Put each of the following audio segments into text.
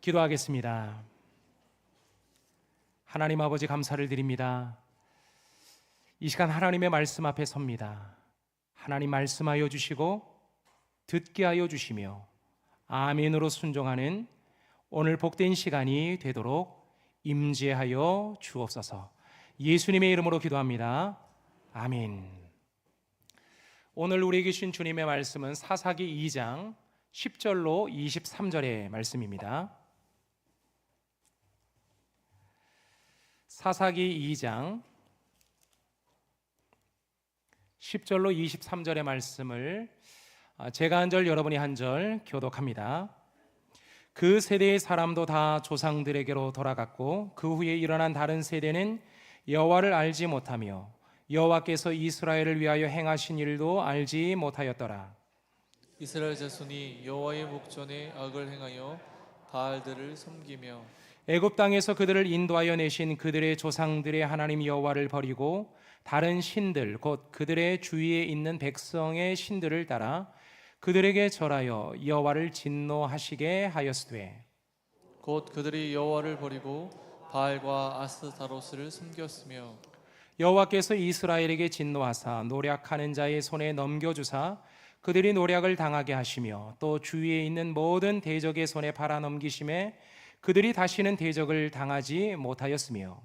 기도하겠습니다. 하나님 아버지, 감사를 드립니다. 이 시간 하나님의 말씀 앞에 섭니다. 하나님 말씀하여 주시고 듣게 하여 주시며 아멘으로 순종하는 오늘 복된 시간이 되도록 임재하여 주옵소서. 예수님의 이름으로 기도합니다. 아멘. 오늘 우리에게 주신 주님의 말씀은 사사기 2장 10절로 23절의 말씀입니다. 사사기 2장 10절로 23절의 말씀을 제가 한 절 여러분이 한 절 교독합니다. 그 세대의 사람도 다 조상들에게로 돌아갔고 그 후에 일어난 다른 세대는 여호와를 알지 못하며 여호와께서 이스라엘을 위하여 행하신 일도 알지 못하였더라. 이스라엘 자손이 여호와의 목전에 악을 행하여 바알들을 섬기며 애굽 땅에서 그들을 인도하여 내신 그들의 조상들의 하나님 여호와를 버리고 다른 신들 곧 그들의 주위에 있는 백성의 신들을 따라 그들에게 절하여 여호와를 진노하시게 하였으되 곧 그들이 여호와를 버리고 바알과 아스타로스를 섬겼으며 여호와께서 이스라엘에게 진노하사 노략하는 자의 손에 넘겨주사 그들이 노략을 당하게 하시며 또 주위에 있는 모든 대적의 손에 팔아넘기심에 그들이 다시는 대적을 당하지 못하였으며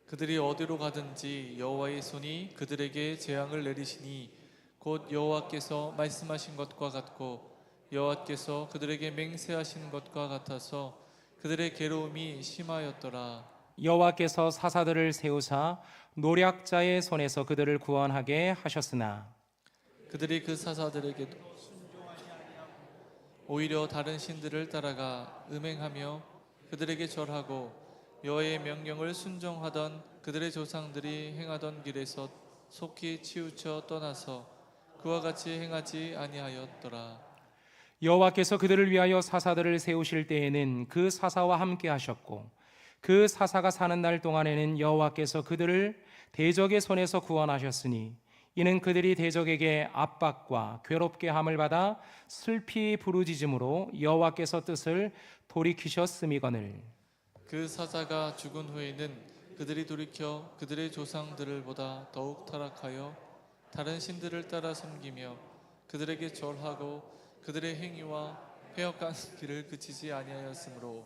그들이 어디로 가든지 여호와의 손이 그들에게 재앙을 내리시니 곧 여호와께서 말씀하신 것과 같고 여호와께서 그들에게 맹세하신 것과 같아서 그들의 괴로움이 심하였더라. 여호와께서 사사들을 세우사 노략자의 손에서 그들을 구원하게 하셨으나 그들이 그 사사들에게도 오히려 다른 신들을 따라가 음행하며 그들에게 절하고 여호와의 명령을 순종하던 그들의 조상들이 행하던 길에서 속히 치우쳐 떠나서 그와 같이 행하지 아니하였더라. 여호와께서 그들을 위하여 사사들을 세우실 때에는 그 사사와 함께 하셨고 그 사사가 사는 날 동안에는 여호와께서 그들을 대적의 손에서 구원하셨으니 이는 그들이 대적에게 압박과 괴롭게 함을 받아 슬피 부르짖음으로 여호와께서 뜻을 돌이키셨음이거늘. 그 사사가 죽은 후에는 그들이 돌이켜 그들의 조상들을 보다 더욱 타락하여 다른 신들을 따라 섬기며 그들에게 절하고 그들의 행위와 회역한 길을 그치지 아니하였으므로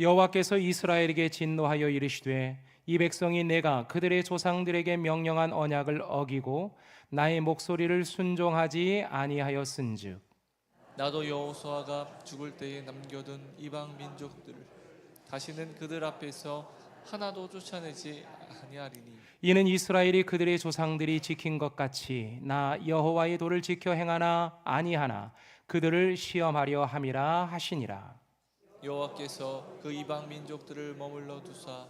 여호와께서 이스라엘에게 진노하여 이르시되 이 백성이 내가 그들의 조상들에게 명령한 언약을 어기고 나의 목소리를 순종하지 아니하였은즉 나도 여호수아가 죽을 때에 남겨둔 이방 민족들을 다시는 그들 앞에서 하나도 쫓아내지 아니하리니 이는 이스라엘이 그들의 조상들이 지킨 것 같이 나 여호와의 도를 지켜 행하나 아니하나 그들을 시험하려 함이라 하시니라. 여호와께서 그 이방 민족들을 머물러 두사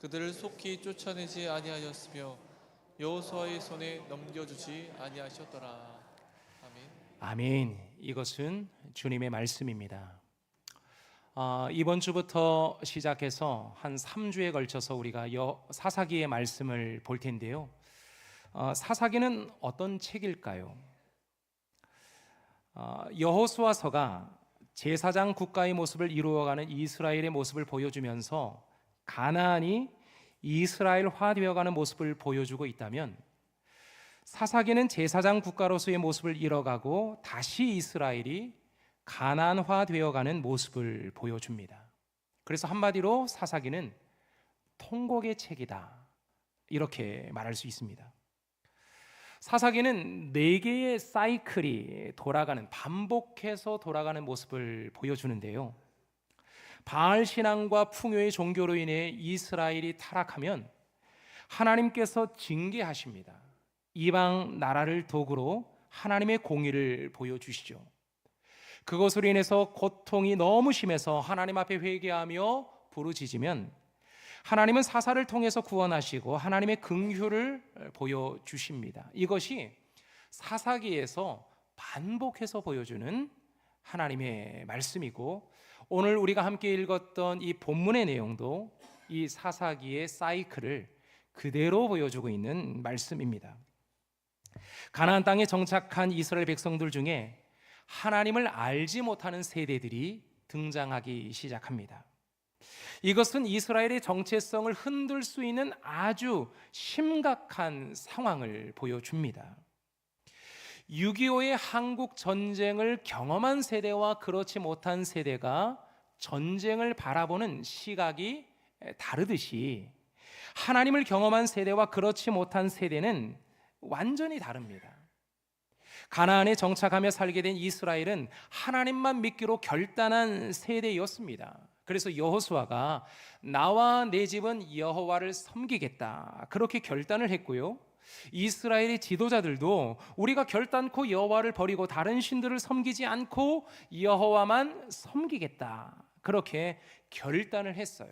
그들을 속히 쫓아내지 아니하였으며 여호수아의 손에 넘겨주지 아니하셨더라. 아멘. 아멘. 이것은 주님의 말씀입니다. 이번 주부터 시작해서 한 3주에 걸쳐서 우리가 사사기의 말씀을 볼 텐데요. 사사기는 어떤 책일까요? 여호수아서가 제사장 국가의 모습을 이루어가는 이스라엘의 모습을 보여주면서 가나안이 이스라엘화되어가는 모습을 보여주고 있다면 사사기는 제사장 국가로서의 모습을 잃어가고 다시 이스라엘이 가나안화되어가는 모습을 보여줍니다. 그래서 한마디로 사사기는 통곡의 책이다 이렇게 말할 수 있습니다. 사사기는 4개의 사이클이 돌아가는, 반복해서 돌아가는 모습을 보여주는데요. 바알 신앙과 풍요의 종교로 인해 이스라엘이 타락하면 하나님께서 징계하십니다. 이방 나라를 도구로 하나님의 공의를 보여주시죠. 그것으로 인해서 고통이 너무 심해서 하나님 앞에 회개하며 부르짖으면 하나님은 사사를 통해서 구원하시고 하나님의 긍휼을 보여주십니다. 이것이 사사기에서 반복해서 보여주는 하나님의 말씀이고 오늘 우리가 함께 읽었던 이 본문의 내용도 이 사사기의 사이클을 그대로 보여주고 있는 말씀입니다. 가나안 땅에 정착한 이스라엘 백성들 중에 하나님을 알지 못하는 세대들이 등장하기 시작합니다. 이것은 이스라엘의 정체성을 흔들 수 있는 아주 심각한 상황을 보여줍니다. 6.25의 한국 전쟁을 경험한 세대와 그렇지 못한 세대가 전쟁을 바라보는 시각이 다르듯이 하나님을 경험한 세대와 그렇지 못한 세대는 완전히 다릅니다. 가나안에 정착하며 살게 된 이스라엘은 하나님만 믿기로 결단한 세대였습니다. 그래서 여호수아가 나와 내 집은 여호와를 섬기겠다 그렇게 결단을 했고요. 이스라엘의 지도자들도 우리가 결단코 여호와를 버리고 다른 신들을 섬기지 않고 여호와만 섬기겠다 그렇게 결단을 했어요.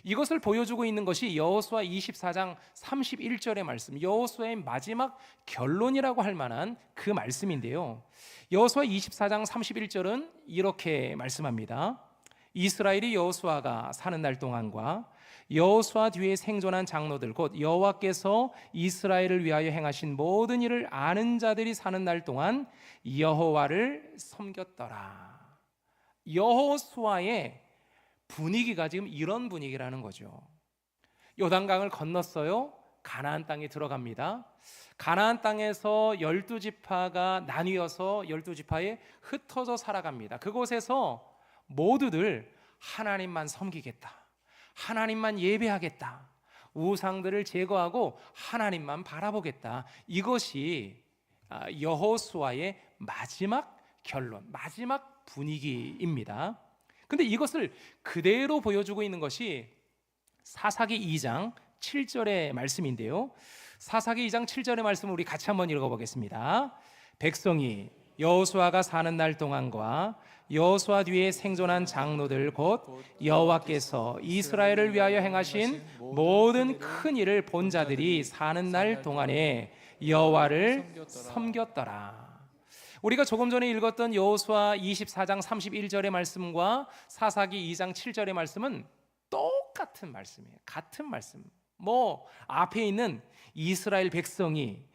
이것을 보여주고 있는 것이 여호수아 24장 31절의 말씀, 여호수아의 마지막 결론이라고 할 만한 그 말씀인데요. 여호수아 24장 31절은 이렇게 말씀합니다. 이스라엘이 여호수아가 사는 날 동안과 여호수아 뒤에 생존한 장로들 곧 여호와께서 이스라엘을 위하여 행하신 모든 일을 아는 자들이 사는 날 동안 여호와를 섬겼더라. 여호수아의 분위기가 지금 이런 분위기라는 거죠. 요단강을 건넜어요. 가나안 땅에 들어갑니다. 가나안 땅에서 12지파가 나뉘어서 12지파에 흩어져 살아갑니다. 그곳에서 모두들 하나님만 섬기겠다, 하나님만 예배하겠다, 우상들을 제거하고 하나님만 바라보겠다. 이것이 여호수아의 마지막 결론, 마지막 분위기입니다. 근데 이것을 그대로 보여주고 있는 것이 사사기 2장 7절의 말씀인데요. 사사기 2장 7절의 말씀을 우리 같이 한번 읽어보겠습니다. 백성이 여호수아가 사는 날 동안과 여호수아 뒤에 생존한 장로들 곧 여호와께서 이스라엘을 위하여 행하신 모든 큰 일을 본 자들이 사는 날 동안에 여호와를 섬겼더라. 우리가 조금 전에 읽었던 여호수아 24장 31절의 말씀과 사사기 2장 7절의 말씀은 똑같은 말씀이에요. 같은 말씀. 앞에 있는 이스라엘 백성이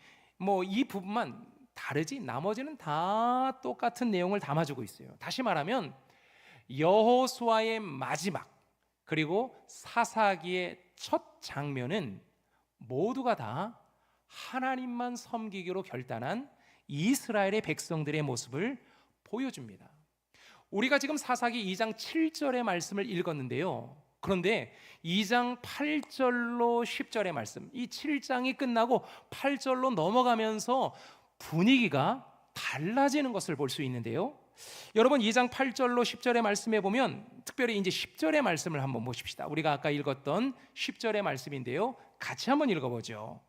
이 부분만 다르지 나머지는 다 똑같은 내용을 담아주고 있어요. 다시 말하면 여호수아의 마지막 그리고 사사기의 첫 장면은 모두가 다 하나님만 섬기기로 결단한 이스라엘의 백성들의 모습을 보여줍니다. 우리가 지금 사사기 2장 7절의 말씀을 읽었는데요. 그런데 2장 8절로 10절의 말씀, 이 7장이 끝나고 8절로 넘어가면서 분위기가 달라지는 것을 볼 수 있는데요. 여러분 2장 8절로 10절의 말씀에 보면 특별히 이제 10절의 말씀을 한번 보십시다. 우리가 아까 읽었던 10절의 말씀인데요. 같이 한번 읽어보죠.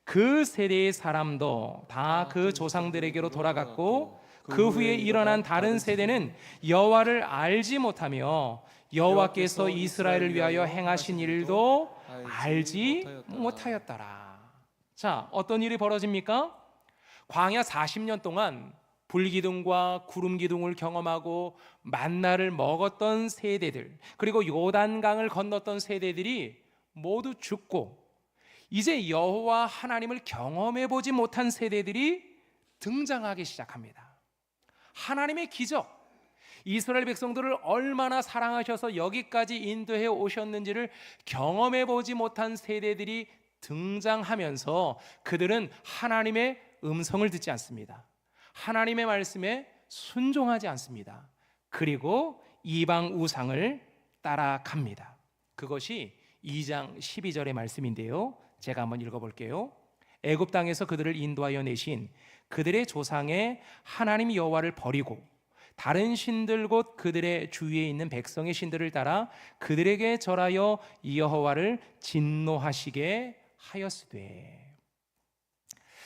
그 세대의 사람도 다 그 조상들에게로 돌아갔고 그 후에 일어난 다른 세대는 여호와를 알지 못하며 여호와께서 이스라엘을 위하여 행하신 일도 알지 못하였더라. 자, 어떤 일이 벌어집니까? 광야 40년 동안 불기둥과 구름기둥을 경험하고 만나를 먹었던 세대들, 그리고 요단강을 건넜던 세대들이 모두 죽고 이제 여호와 하나님을 경험해 보지 못한 세대들이 등장하기 시작합니다. 하나님의 기적, 이스라엘 백성들을 얼마나 사랑하셔서 여기까지 인도해 오셨는지를 경험해 보지 못한 세대들이 등장하면서 그들은 하나님의 음성을 듣지 않습니다. 하나님의 말씀에 순종하지 않습니다. 그리고 이방 우상을 따라갑니다. 그것이 2장 12절의 말씀인데요. 제가 한번 읽어볼게요. 애굽 땅에서 그들을 인도하여 내신 그들의 조상의 하나님 여호와를 버리고 다른 신들 곧 그들의 주위에 있는 백성의 신들을 따라 그들에게 절하여 여호와를 진노하시게 하였으되.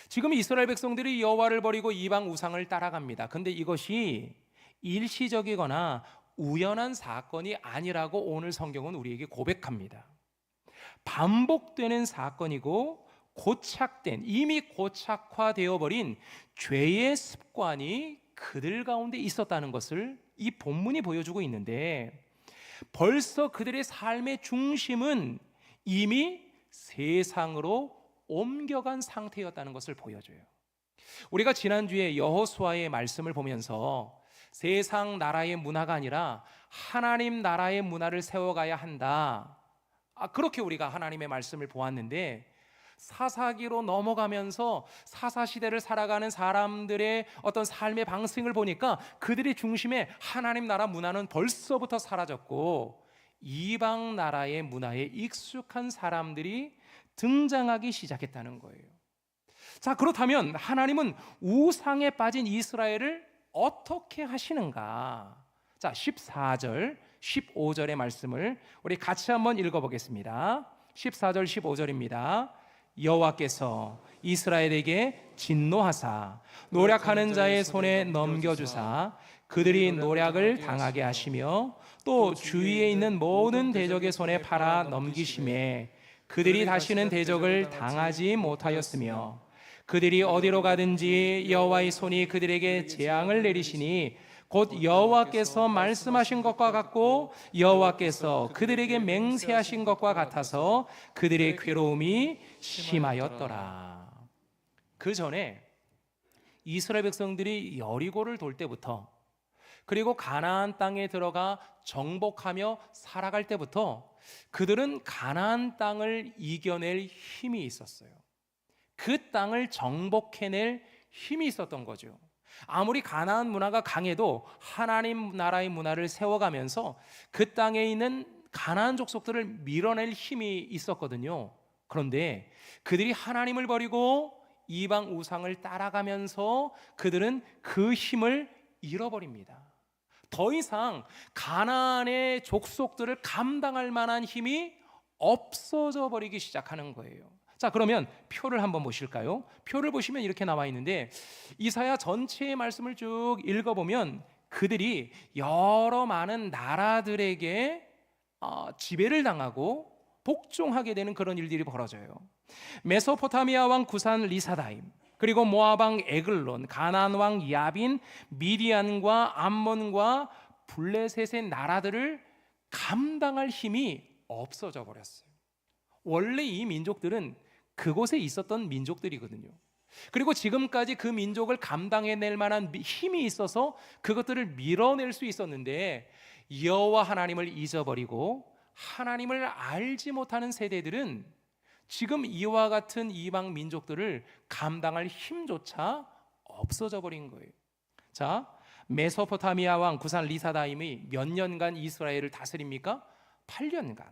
지금 이스라엘 백성들이 여호와를 버리고 이방 우상을 따라갑니다. 근데 이것이 일시적이거나 우연한 사건이 아니라고 오늘 성경은 우리에게 고백합니다. 반복되는 사건이고 이미 고착화되어 버린 죄의 습관이 그들 가운데 있었다는 것을 이 본문이 보여주고 있는데, 벌써 그들의 삶의 중심은 이미 세상으로 옮겨간 상태였다는 것을 보여줘요. 우리가 지난주에 여호수아의 말씀을 보면서 세상 나라의 문화가 아니라 하나님 나라의 문화를 세워가야 한다. 그렇게 우리가 하나님의 말씀을 보았는데, 사사기로 넘어가면서 사사시대를 살아가는 사람들의 어떤 삶의 방식을 보니까 그들의 중심에 하나님 나라 문화는 벌써부터 사라졌고 이방 나라의 문화에 익숙한 사람들이 등장하기 시작했다는 거예요. 자, 그렇다면 하나님은 우상에 빠진 이스라엘을 어떻게 하시는가? 자, 14절, 15절의 말씀을 우리 같이 한번 읽어보겠습니다. 14절, 15절입니다. 여호와께서 이스라엘에게 진노하사 노략하는 자의 손에 넘겨주사 그들이 노략을 당하게 하시며 또 주위에 있는 모든 대적의 손에 팔아 넘기심에 그들이 다시는 대적을 당하지 못하였으며 그들이 어디로 가든지 여호와의 손이 그들에게 재앙을 내리시니 곧 여호와께서 말씀하신 것과 같고 여호와께서 그들에게 맹세하신 것과 같아서 그들의 괴로움이 심하였더라. 그 전에 이스라엘 백성들이 여리고를 돌 때부터, 그리고 가나안 땅에 들어가 정복하며 살아갈 때부터 그들은 가나안 땅을 이겨낼 힘이 있었어요. 그 땅을 정복해낼 힘이 있었던 거죠. 아무리 가나안 문화가 강해도 하나님 나라의 문화를 세워가면서 그 땅에 있는 가나안 족속들을 밀어낼 힘이 있었거든요. 그런데 그들이 하나님을 버리고 이방 우상을 따라가면서 그들은 그 힘을 잃어버립니다. 더 이상 가나안의 족속들을 감당할 만한 힘이 없어져 버리기 시작하는 거예요. 자, 그러면 표를 한번 보실까요? 표를 보시면 이렇게 나와 있는데, 이사야 전체의 말씀을 쭉 읽어보면 그들이 여러 많은 나라들에게 지배를 당하고 복종하게 되는 그런 일들이 벌어져요. 메소포타미아 왕 구산 리사다임, 그리고 모압 왕 에글론, 가나안 왕 야빈, 미디안과 암몬과 블레셋의 나라들을 감당할 힘이 없어져 버렸어요. 원래 이 민족들은 그곳에 있었던 민족들이거든요. 그리고 지금까지 그 민족을 감당해낼 만한 힘이 있어서 그것들을 밀어낼 수 있었는데, 여호와 하나님을 잊어버리고 하나님을 알지 못하는 세대들은 지금 이와 같은 이방 민족들을 감당할 힘조차 없어져 버린 거예요. 자, 메소포타미아 왕 구산 리사다임이 몇 년간 이스라엘을 다스립니까? 8년간.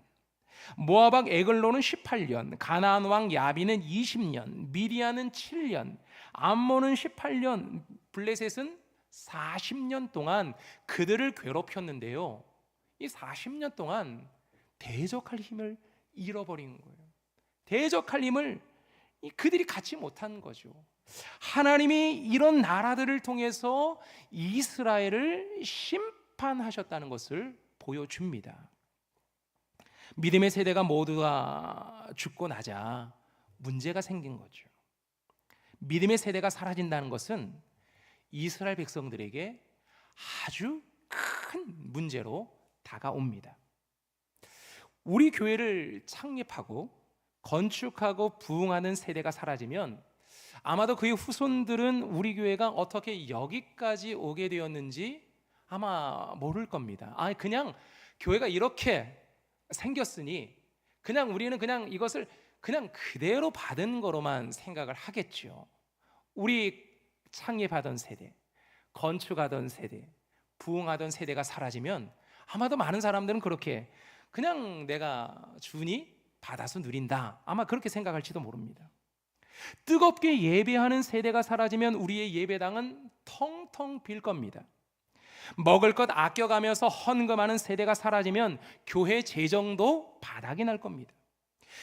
모압 왕 에글론은 18년, 가나안 왕 야빈은 20년, 미디안은 7년, 암몬은 18년, 블레셋은 40년 동안 그들을 괴롭혔는데요, 이 40년 동안 대적할 힘을 잃어버린 거예요. 대적할 힘을 그들이 갖지 못한 거죠. 하나님이 이런 나라들을 통해서 이스라엘을 심판하셨다는 것을 보여줍니다. 믿음의 세대가 모두가 죽고 나자 문제가 생긴 거죠. 믿음의 세대가 사라진다는 것은 이스라엘 백성들에게 아주 큰 문제로 다가옵니다. 우리 교회를 창립하고 건축하고 부흥하는 세대가 사라지면 아마도 그의 후손들은 우리 교회가 어떻게 여기까지 오게 되었는지 아마 모를 겁니다. 그냥 교회가 이렇게 생겼으니 그냥 우리는 그냥 이것을 그냥 그대로 받은 거로만 생각을 하겠죠. 우리 창립하던 세대, 건축하던 세대, 부흥하던 세대가 사라지면 아마도 많은 사람들은 그렇게 그냥 내가 주니 받아서 누린다, 아마 그렇게 생각할지도 모릅니다. 뜨겁게 예배하는 세대가 사라지면 우리의 예배당은 텅텅 빌 겁니다. 먹을 것 아껴가면서 헌금하는 세대가 사라지면 교회 재정도 바닥이 날 겁니다.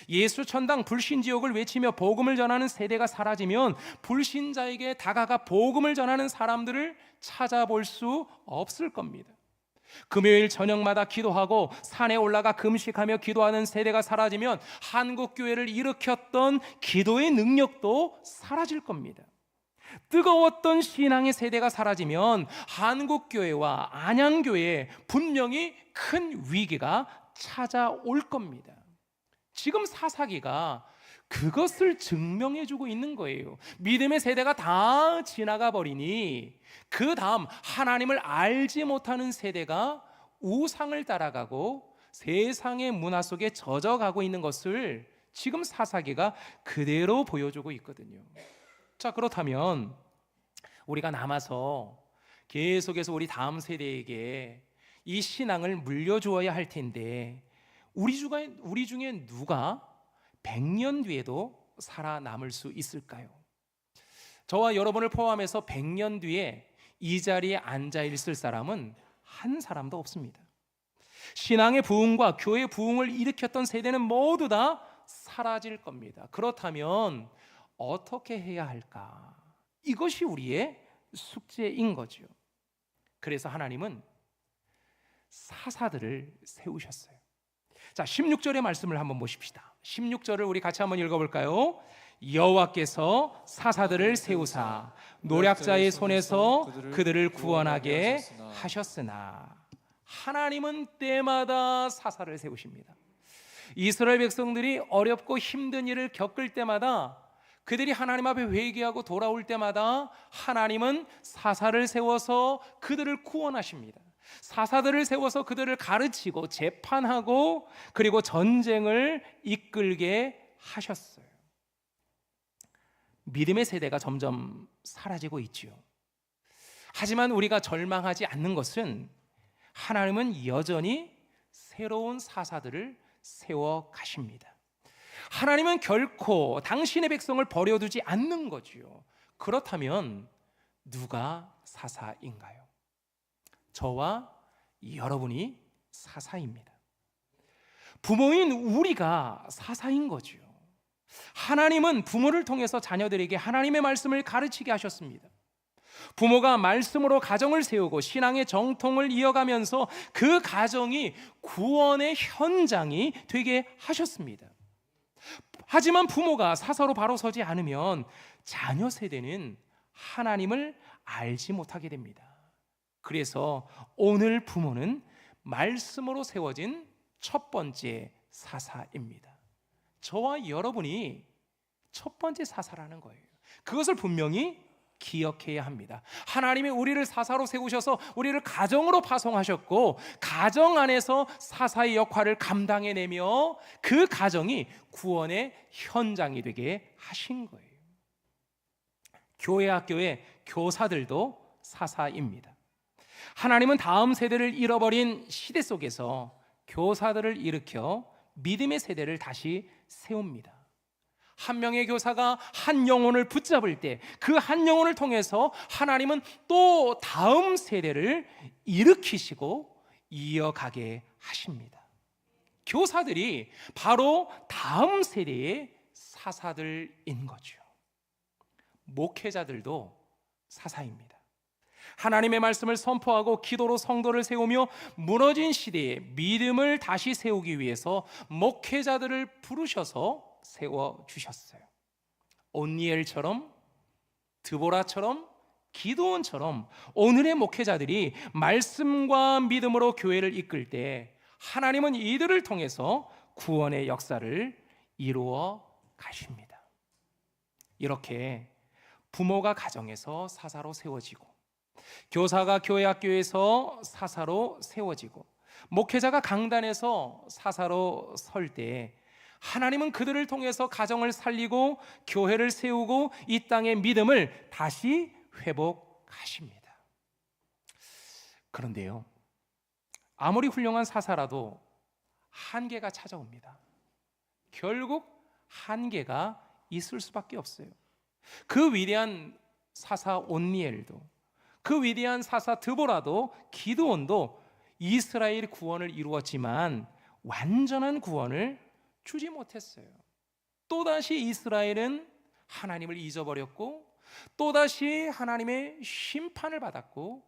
예수 천당 불신지옥을 외치며 복음을 전하는 세대가 사라지면 불신자에게 다가가 복음을 전하는 사람들을 찾아볼 수 없을 겁니다. 금요일 저녁마다 기도하고 산에 올라가 금식하며 기도하는 세대가 사라지면 한국교회를 일으켰던 기도의 능력도 사라질 겁니다. 뜨거웠던 신앙의 세대가 사라지면 한국교회와 안양교회에 분명히 큰 위기가 찾아올 겁니다. 지금 사사기가 그것을 증명해주고 있는 거예요. 믿음의 세대가 다 지나가 버리니 그 다음 하나님을 알지 못하는 세대가 우상을 따라가고 세상의 문화 속에 젖어가고 있는 것을 지금 사사기가 그대로 보여주고 있거든요. 자, 그렇다면 우리가 남아서 계속해서 우리 다음 세대에게 이 신앙을 물려주어야 할 텐데 우리 중에 누가 100년 뒤에도 살아남을 수 있을까요? 저와 여러분을 포함해서 100년 뒤에 이 자리에 앉아 있을 사람은 한 사람도 없습니다. 신앙의 부흥과 교회의 부흥을 일으켰던 세대는 모두 다 사라질 겁니다. 그렇다면 어떻게 해야 할까? 이것이 우리의 숙제인 거죠. 그래서 하나님은 사사들을 세우셨어요. 자, 16절의 말씀을 한번 보십시다. 16절을 우리 같이 한번 읽어볼까요? 여호와께서 사사들을 세우사 노략자의 손에서 그들을 구원하게 하셨으나. 하나님은 때마다 사사를 세우십니다. 이스라엘 백성들이 어렵고 힘든 일을 겪을 때마다, 그들이 하나님 앞에 회개하고 돌아올 때마다 하나님은 사사를 세워서 그들을 구원하십니다. 사사들을 세워서 그들을 가르치고 재판하고 그리고 전쟁을 이끌게 하셨어요. 믿음의 세대가 점점 사라지고 있지요. 하지만 우리가 절망하지 않는 것은 하나님은 여전히 새로운 사사들을 세워 가십니다. 하나님은 결코 당신의 백성을 버려두지 않는 거지요. 그렇다면 누가 사사인가요? 저와 여러분이 사사입니다. 부모인 우리가 사사인 거지요. 하나님은 부모를 통해서 자녀들에게 하나님의 말씀을 가르치게 하셨습니다. 부모가 말씀으로 가정을 세우고 신앙의 정통을 이어가면서 그 가정이 구원의 현장이 되게 하셨습니다. 하지만 부모가 사사로 바로 서지 않으면 자녀 세대는 하나님을 알지 못하게 됩니다. 그래서 오늘 부모는 말씀으로 세워진 첫 번째 사사입니다. 저와 여러분이 첫 번째 사사라는 거예요. 그것을 분명히 기억해야 합니다. 하나님이 우리를 사사로 세우셔서 우리를 가정으로 파송하셨고 가정 안에서 사사의 역할을 감당해내며 그 가정이 구원의 현장이 되게 하신 거예요. 교회 학교의 교사들도 사사입니다. 하나님은 다음 세대를 잃어버린 시대 속에서 교사들을 일으켜 믿음의 세대를 다시 세웁니다. 한 명의 교사가 한 영혼을 붙잡을 때 그 한 영혼을 통해서 하나님은 또 다음 세대를 일으키시고 이어가게 하십니다. 교사들이 바로 다음 세대의 사사들인 거죠. 목회자들도 사사입니다. 하나님의 말씀을 선포하고 기도로 성도를 세우며 무너진 시대에 믿음을 다시 세우기 위해서 목회자들을 부르셔서 세워주셨어요. 온니엘처럼, 드보라처럼, 기드온처럼 오늘의 목회자들이 말씀과 믿음으로 교회를 이끌 때 하나님은 이들을 통해서 구원의 역사를 이루어 가십니다. 이렇게 부모가 가정에서 사사로 세워지고, 교사가 교회 학교에서 사사로 세워지고, 목회자가 강단에서 사사로 설 때 하나님은 그들을 통해서 가정을 살리고 교회를 세우고 이 땅의 믿음을 다시 회복하십니다. 그런데요, 아무리 훌륭한 사사라도 한계가 찾아옵니다. 결국 한계가 있을 수밖에 없어요. 그 위대한 사사 온니엘도, 그 위대한 사사 드보라도, 기드온도 이스라엘 구원을 이루었지만 완전한 구원을 주지 못했어요. 또다시 이스라엘은 하나님을 잊어버렸고, 또다시 하나님의 심판을 받았고,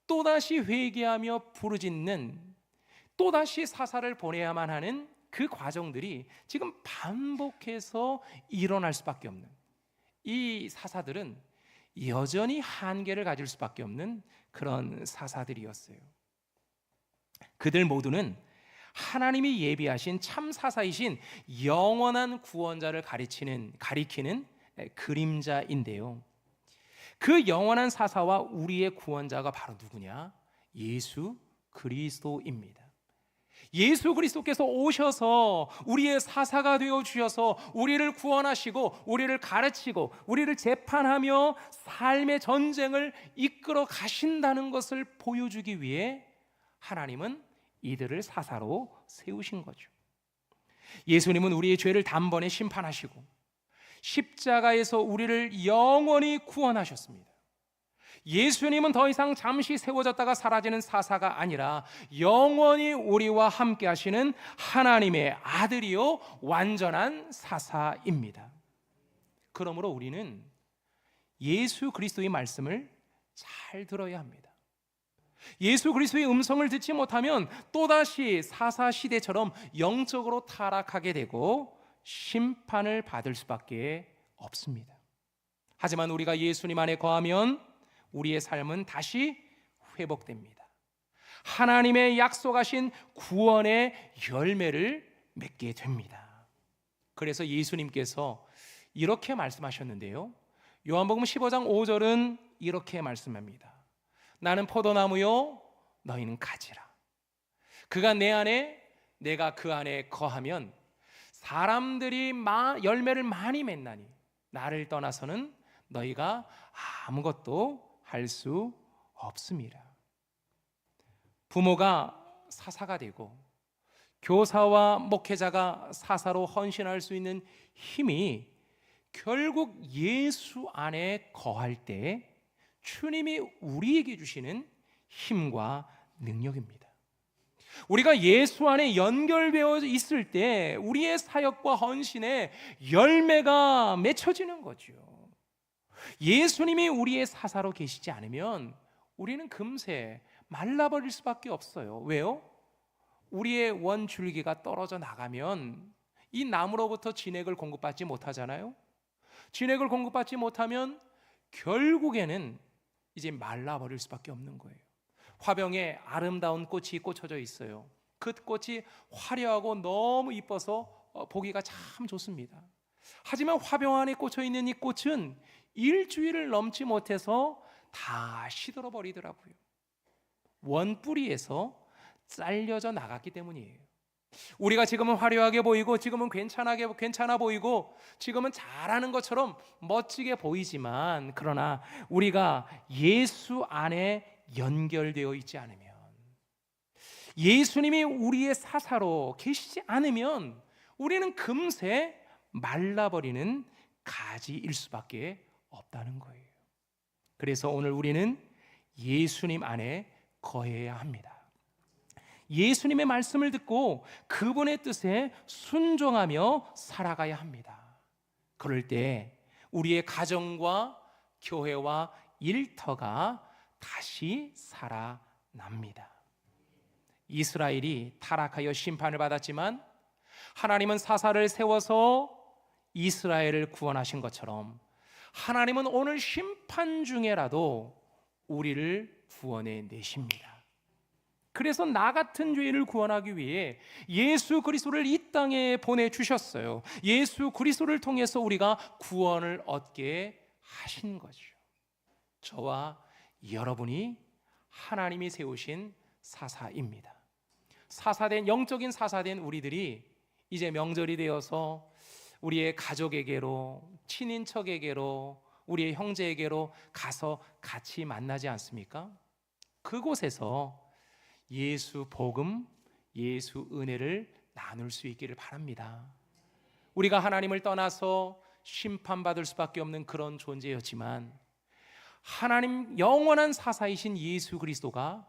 또다시 회개하며 부르짖는, 또다시 사사를 보내야만 하는 그 과정들이 지금 반복해서 일어날 수밖에 없는, 이 사사들은 여전히 한계를 가질 수밖에 없는 그런 사사들이었어요. 그들 모두는 하나님이 예비하신 참 사사이신 영원한 구원자를 가리키는 그림자인데요. 그 영원한 사사와 우리의 구원자가 바로 누구냐? 예수 그리스도입니다. 예수 그리스도께서 오셔서 우리의 사사가 되어 주셔서 우리를 구원하시고 우리를 가르치고 우리를 재판하며 삶의 전쟁을 이끌어 가신다는 것을 보여주기 위해 하나님은 이들을 사사로 세우신 거죠. 예수님은 우리의 죄를 단번에 심판하시고 십자가에서 우리를 영원히 구원하셨습니다. 예수님은 더 이상 잠시 세워졌다가 사라지는 사사가 아니라 영원히 우리와 함께 하시는 하나님의 아들이요 완전한 사사입니다. 그러므로 우리는 예수 그리스도의 말씀을 잘 들어야 합니다. 예수 그리스도의 음성을 듣지 못하면 또다시 사사 시대처럼 영적으로 타락하게 되고 심판을 받을 수밖에 없습니다. 하지만 우리가 예수님 안에 거하면 우리의 삶은 다시 회복됩니다. 하나님의 약속하신 구원의 열매를 맺게 됩니다. 그래서 예수님께서 이렇게 말씀하셨는데요. 요한복음 15장 5절은 이렇게 말씀합니다. 나는 포도나무요 너희는 가지라. 그가 내 안에 내가 그 안에 거하면 사람들이 열매를 많이 맺나니 나를 떠나서는 너희가 아무것도 할 수 없습니다. 부모가 사사가 되고 교사와 목회자가 사사로 헌신할 수 있는 힘이 결국 예수 안에 거할 때 주님이 우리에게 주시는 힘과 능력입니다. 우리가 예수 안에 연결되어 있을 때 우리의 사역과 헌신의 열매가 맺혀지는 거죠. 예수님이 우리의 사사로 계시지 않으면 우리는 금세 말라버릴 수밖에 없어요. 왜요? 우리의 원줄기가 떨어져 나가면 이 나무로부터 진액을 공급받지 못하잖아요. 진액을 공급받지 못하면 결국에는 이제 말라버릴 수밖에 없는 거예요. 화병에 아름다운 꽃이 꽂혀져 있어요. 그 꽃이 화려하고 너무 이뻐서 보기가 참 좋습니다. 하지만 화병 안에 꽂혀 있는 이 꽃은 일주일을 넘지 못해서 다 시들어 버리더라고요. 원뿌리에서 잘려져 나갔기 때문이에요. 우리가 지금은 화려하게 보이고 지금은 괜찮아 보이고 지금은 잘하는 것처럼 멋지게 보이지만 그러나 우리가 예수 안에 연결되어 있지 않으면 예수님이 우리의 사사로 계시지 않으면 우리는 금세 말라버리는 가지일 수밖에 없다는 거예요. 그래서 오늘 우리는 예수님 안에 거해야 합니다. 예수님의 말씀을 듣고 그분의 뜻에 순종하며 살아가야 합니다. 그럴 때 우리의 가정과 교회와 일터가 다시 살아납니다. 이스라엘이 타락하여 심판을 받았지만 하나님은 사사를 세워서 이스라엘을 구원하신 것처럼 하나님은 오늘 심판 중에라도 우리를 구원해 내십니다. 그래서 나 같은 죄인을 구원하기 위해 예수 그리스도를 이 땅에 보내주셨어요. 예수 그리스도를 통해서 우리가 구원을 얻게 하신 거죠. 저와 여러분이 하나님이 세우신 사사입니다. 영적인 사사된 우리들이 이제 명절이 되어서 우리의 가족에게로, 친인척에게로, 우리의 형제에게로 가서 같이 만나지 않습니까? 그곳에서 예수 복음, 예수 은혜를 나눌 수 있기를 바랍니다. 우리가 하나님을 떠나서 심판받을 수밖에 없는 그런 존재였지만 하나님 영원한 사사이신 예수 그리스도가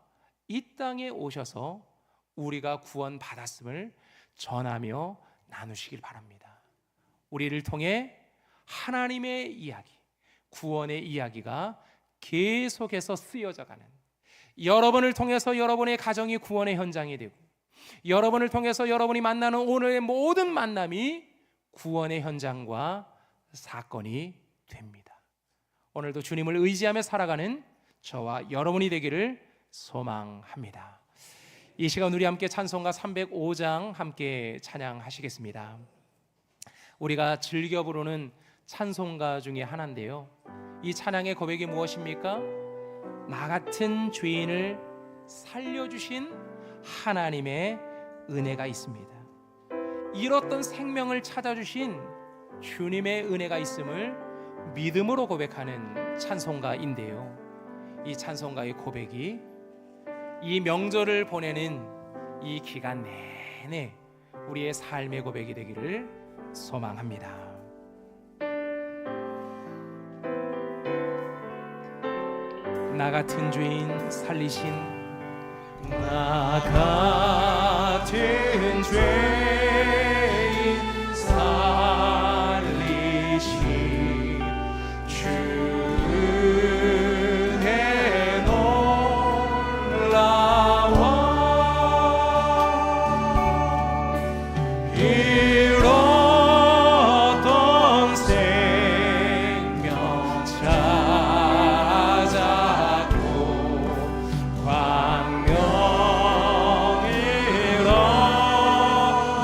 이 땅에 오셔서 우리가 구원받았음을 전하며 나누시길 바랍니다. 우리를 통해 하나님의 이야기, 구원의 이야기가 계속해서 쓰여져가는, 여러분을 통해서 여러분의 가정이 구원의 현장이 되고 여러분을 통해서 여러분이 만나는 오늘의 모든 만남이 구원의 현장과 사건이 됩니다. 오늘도 주님을 의지하며 살아가는 저와 여러분이 되기를 소망합니다. 이 시간 우리 함께 찬송가 305장 함께 찬양하시겠습니다. 우리가 즐겨 부르는 찬송가 중에 하나인데요, 이 찬양의 고백이 무엇입니까? 나 같은 죄인을 살려주신 하나님의 은혜가 있습니다. 잃었던 생명을 찾아주신 주님의 은혜가 있음을 믿음으로 고백하는 찬송가인데요, 이 찬송가의 고백이 이 명절을 보내는 이 기간 내내 우리의 삶의 고백이 되기를 소망합니다. 나 같은 죄인 살리신, 나 같은 죄인 살리신 주의 놀라워 잃었던 생명 찾았고 광명을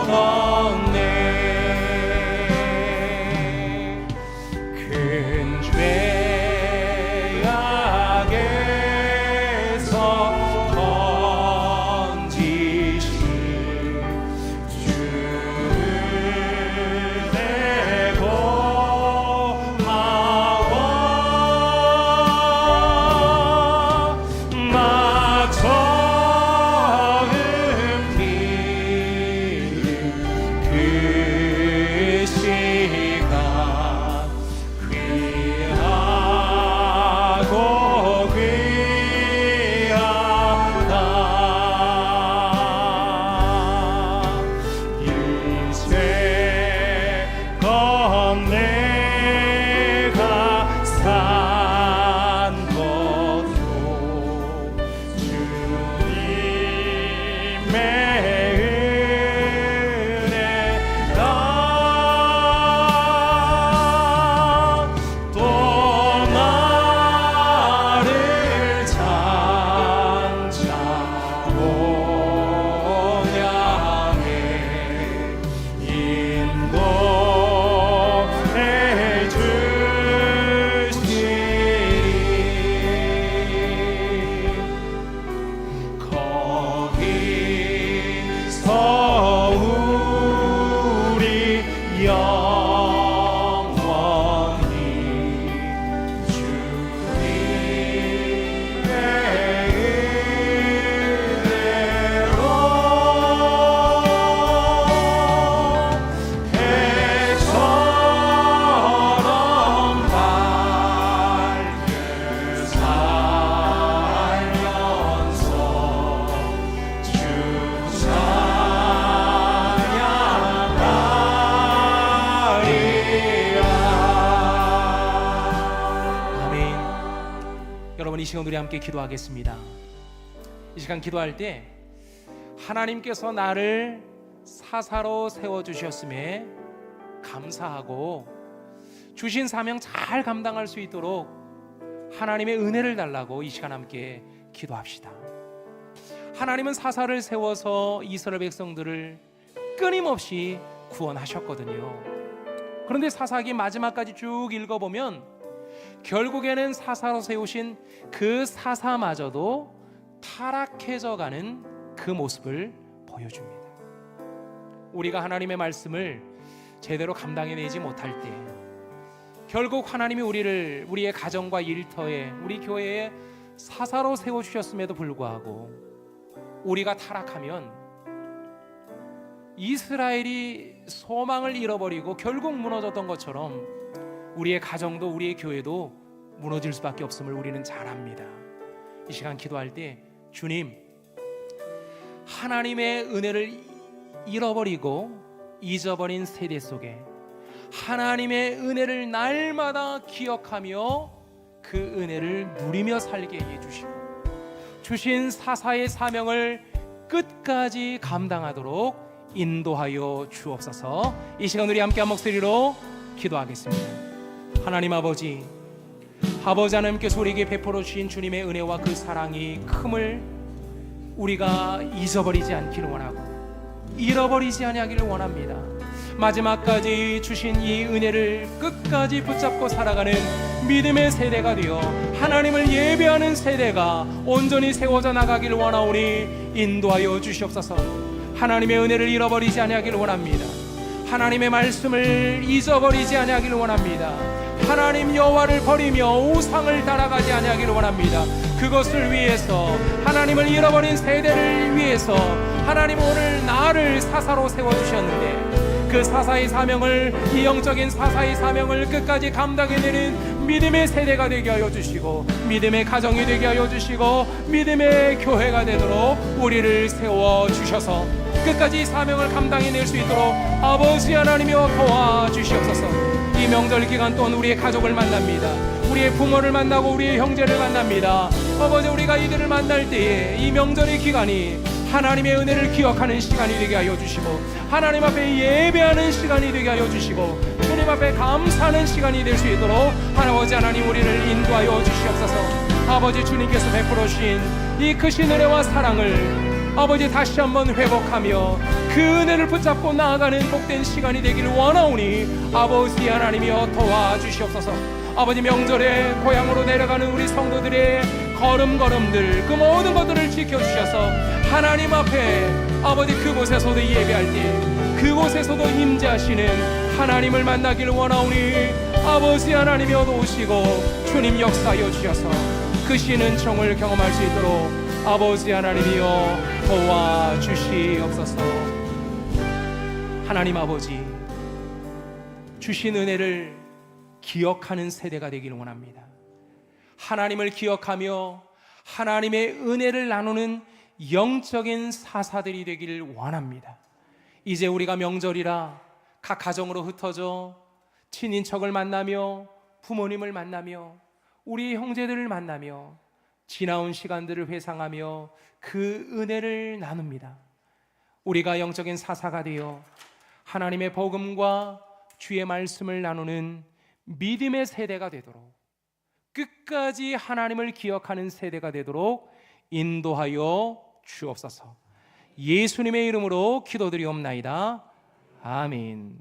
얻었네. 큰 죄악에서 건지신 주를 내고 하와 나 처음 피는 그 시간 귀하고 귀하다. 일체껏 내가 산 것도 주님의 은혜다. 또 나를 장차로 향해 인도해 주시리. 거기서 우리 영원히 주님의 은혜로 해처럼 밝게 살면서 주 찬양하리라. 아멘. 여러분, 이 시간 우리 함께 기도하겠습니다. 이 시간 기도할 때 하나님께서 나를 사사로 세워주셨음에 감사하고 주신 사명 잘 감당할 수 있도록 하나님의 은혜를 달라고 이 시간 함께 기도합시다. 하나님은 사사를 세워서 이스라엘 백성들을 끊임없이 구원하셨거든요. 그런데 사사기 마지막까지 쭉 읽어보면 결국에는 사사로 세우신 그 사사마저도 타락해져가는 그 모습을 보여줍니다. 우리가 하나님의 말씀을 제대로 감당해내지 못할 때 결국 하나님이 우리를 우리의 가정과 일터에 우리 교회에 사사로 세워주셨음에도 불구하고 우리가 타락하면 이스라엘이 소망을 잃어버리고 결국 무너졌던 것처럼 우리의 가정도 우리의 교회도 무너질 수밖에 없음을 우리는 잘 압니다. 이 시간 기도할 때 주님, 하나님의 은혜를 잃어버리고 잊어버린 세대 속에 하나님의 은혜를 날마다 기억하며 그 은혜를 누리며 살게 해주시고 주신 사사의 사명을 끝까지 감당하도록 인도하여 주옵소서. 이 시간 우리 함께 한 목소리로 기도하겠습니다. 하나님 아버지, 아버지 하나님께서 우리에게 베풀어 주신 주님의 은혜와 그 사랑이 큼을 우리가 잊어버리지 않기를 원하고 잃어버리지 아니하기를 원합니다. 마지막까지 주신 이 은혜를 끝까지 붙잡고 살아가는 믿음의 세대가 되어 하나님을 예배하는 세대가 온전히 세워져 나가기를 원하오니 인도하여 주시옵소서. 하나님의 은혜를 잃어버리지 아니하기를 원합니다. 하나님의 말씀을 잊어버리지 아니하기를 원합니다. 하나님 여호와를 버리며 우상을 따라가지 아니하기를 원합니다. 그것을 위해서, 하나님을 잃어버린 세대를 위해서 하나님 오늘 나를 사사로 세워주셨는데, 그 사사의 사명을, 이 영적인 사사의 사명을 끝까지 감당해내는 믿음의 세대가 되게 하여 주시고, 믿음의 가정이 되게 하여 주시고, 믿음의 교회가 되도록 우리를 세워주셔서 끝까지 이 사명을 감당해낼 수 있도록 아버지 하나님이여 도와주시옵소서. 이 명절 기간 동안 우리의 가족을 만납니다. 우리의 부모를 만나고 우리의 형제를 만납니다. 아버지, 우리가 이들을 만날 때에 이 명절의 기간이 하나님의 은혜를 기억하는 시간이 되게 하여 주시고, 하나님 앞에 예배하는 시간이 되게 하여 주시고, 주님 앞에 감사하는 시간이 될 수 있도록 아버지 하나님 우리를 인도하여 주시옵소서. 아버지, 주님께서 베풀어 주신 이 크신 은혜와 사랑을 아버지 다시 한번 회복하며 그 은혜를 붙잡고 나아가는 복된 시간이 되기를 원하오니 아버지 하나님이여 도와주시옵소서. 아버지, 명절에 고향으로 내려가는 우리 성도들의 걸음걸음들, 그 모든 것들을 지켜주셔서 하나님 앞에 아버지 그곳에서도 예배할 때 그곳에서도 임재하시는 하나님을 만나기를 원하오니 아버지 하나님이여 도우시고 주님 역사하여 주셔서 그 신 은총을 경험할 수 있도록 아버지 하나님이여 도와주시옵소서. 하나님 아버지, 주신 은혜를 기억하는 세대가 되기를 원합니다. 하나님을 기억하며 하나님의 은혜를 나누는 영적인 사사들이 되기를 원합니다. 이제 우리가 명절이라 각 가정으로 흩어져 친인척을 만나며 부모님을 만나며 우리 형제들을 만나며 지나온 시간들을 회상하며 그 은혜를 나눕니다. 우리가 영적인 사사가 되어 하나님의 복음과 주의 말씀을 나누는 믿음의 세대가 되도록, 끝까지 하나님을 기억하는 세대가 되도록 인도하여 주옵소서. 예수님의 이름으로 기도드리옵나이다. 아멘.